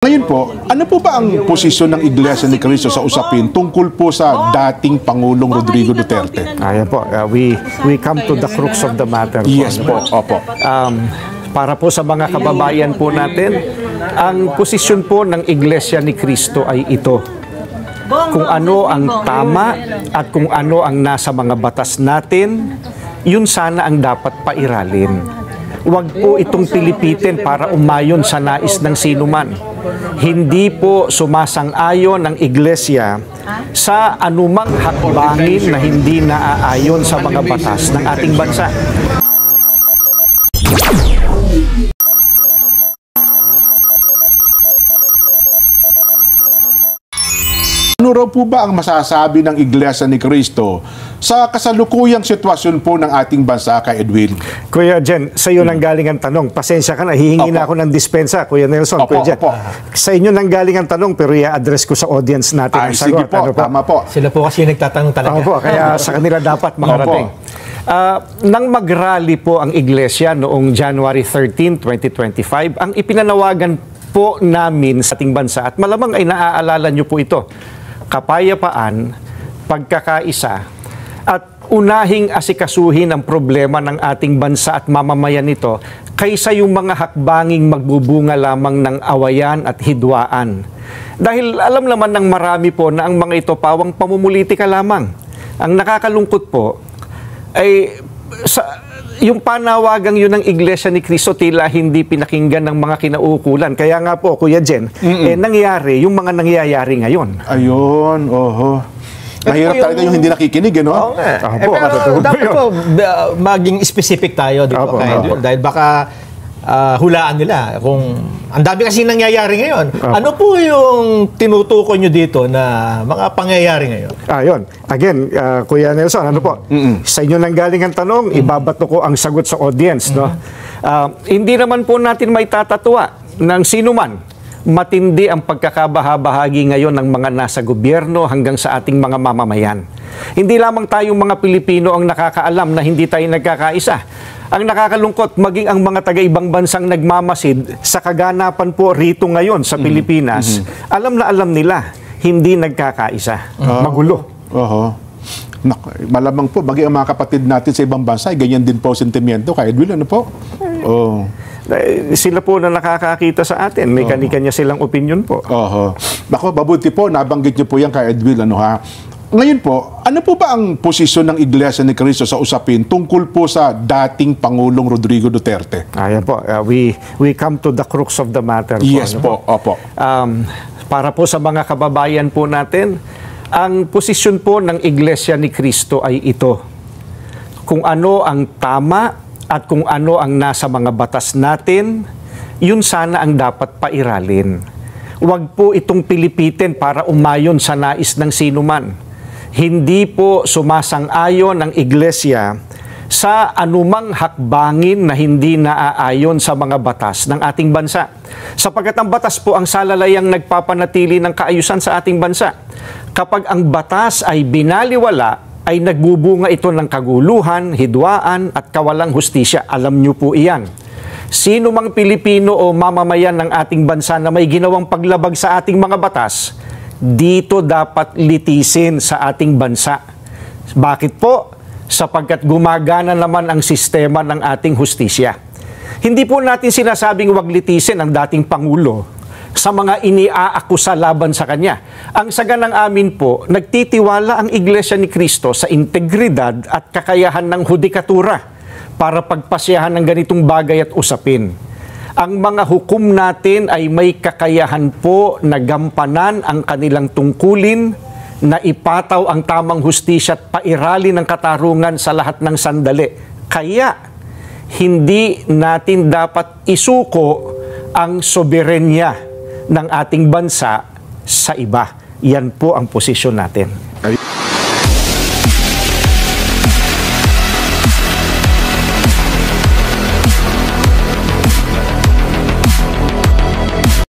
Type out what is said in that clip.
Ngayon po, ano po ba ang posisyon ng Iglesia ni Cristo sa usapin tungkol po sa dating Pangulong Rodrigo Duterte? Ayan po, we come to the crux of the matter. Yes po, opo. Para po sa mga kababayan po natin, ang posisyon po ng Iglesia ni Cristo ay ito. Kung ano ang tama at kung ano ang nasa mga batas natin, yun sana ang dapat pairalin. Huwag po itong pilipitin para umayon sa nais ng sinuman. Hindi po sumasang-ayon ang Iglesia sa anumang hakbangin na hindi naaayon sa mga batas ng ating bansa. Ano raw po ba ang masasabi ng Iglesia ni Cristo sa kasalukuyang sitwasyon po ng ating bansa, kay Edwin? Kuya Jen, sa iyo nang galing ang tanong. Pasensya ka na, hihingi na ako ng dispensa, Kuya Nelson. Opo, Kuya Jen. opo. Sa inyo nang galing ang tanong, pero i-address ko sa audience natin ang sagot. Sige po, Ano po? tama po. Sila po kasi nagtatanong talaga. Opo, kaya sa kanila dapat makarating. Nang mag-rally po ang Iglesia noong January 13, 2025, ang ipinanawagan po namin sa ating bansa, at malamang ay naaalala niyo po ito, kapayapaan, pagkakaisa, at unahing asikasuhin ang problema ng ating bansa at mamamayan nito kaysa yung mga hakbanging magbubunga lamang ng awayan at hidwaan. Dahil alam naman ng marami po na ang mga ito pawang pamumulitika lamang. Ang nakakalungkot po ay yung panawagang yun ng Iglesia ni Cristo tila hindi pinakinggan ng mga kinauukulan. Kaya nga po, Kuya Jen, nangyari yung mga nangyayari ngayon. Ayun, oho. Mahirap talaga yung hindi nakikinig, no? Oo nga. Pero dapat po maging specific tayo, di ba? Dahil baka hulaan nila kung ang dami kasi nangyayari ngayon. Ano po yung tinutukoy nyo dito na mga pangyayari ngayon? Ayun. Again, Kuya Nelson, ano po? Sa inyo nang galing ang tanong, ibabato ko ang sagot sa audience, no? Hindi naman po natin may tatatwa ng sino man. Matindi ang pagkakabahabahagi ngayon ng mga nasa gobyerno hanggang sa ating mga mamamayan. Hindi lamang tayong mga Pilipino ang nakakaalam na hindi tayo nagkakaisa. Ang nakakalungkot, maging ang mga taga-ibang bansang nagmamasid sa kaganapan po rito ngayon sa Pilipinas, alam na alam nila, hindi nagkakaisa. Magulo. Malamang po, maging ang mga kapatid natin sa ibang bansa, ganyan din po sentimiento, kay Edwin, ano po? Sila po na nakakakita sa atin. May kanya-kanya silang opinion po. Bako, mabuti po, nabanggit niyo po yan kay Edwin, ano ha? Ngayon po, ano po ba ang posisyon ng Iglesia ni Cristo sa usapin tungkol po sa dating Pangulong Rodrigo Duterte? Ayan po, we come to the crux of the matter. Yes po, opo. Para po sa mga kababayan po natin, ang posisyon po ng Iglesia ni Cristo ay ito. Kung ano ang tama at kung ano ang nasa mga batas natin, yun sana ang dapat pairalin. Huwag po itong pilipitin para umayon sa nais ng sinuman. Hindi po sumasang-ayon ang Iglesia sa anumang hakbangin na hindi naaayon sa mga batas ng ating bansa. Sapagkat ang batas po ang salalayang nagpapanatili ng kaayusan sa ating bansa. Kapag ang batas ay binaliwala, ay nagbubunga ito ng kaguluhan, hidwaan at kawalang hustisya. Alam niyo po iyan. Sino mang Pilipino o mamamayan ng ating bansa na may ginawang paglabag sa ating mga batas, dito dapat litisin sa ating bansa. Bakit po? Sapagkat gumagana naman ang sistema ng ating hustisya. Hindi po natin sinasabing wag litisin ang dating Pangulo sa mga iniaakusa laban sa kanya. Ang saganang amin po, nagtitiwala ang Iglesia ni Cristo sa integridad at kakayahan ng hudikatura para pagpasyahan ng ganitong bagay at usapin. Ang mga hukom natin ay may kakayahan po na gampanan ang kanilang tungkulin, na ipataw ang tamang hustisya at pairali ng katarungan sa lahat ng sandali. Kaya, hindi natin dapat isuko ang soberenya ng ating bansa sa iba. Yan po ang posisyon natin.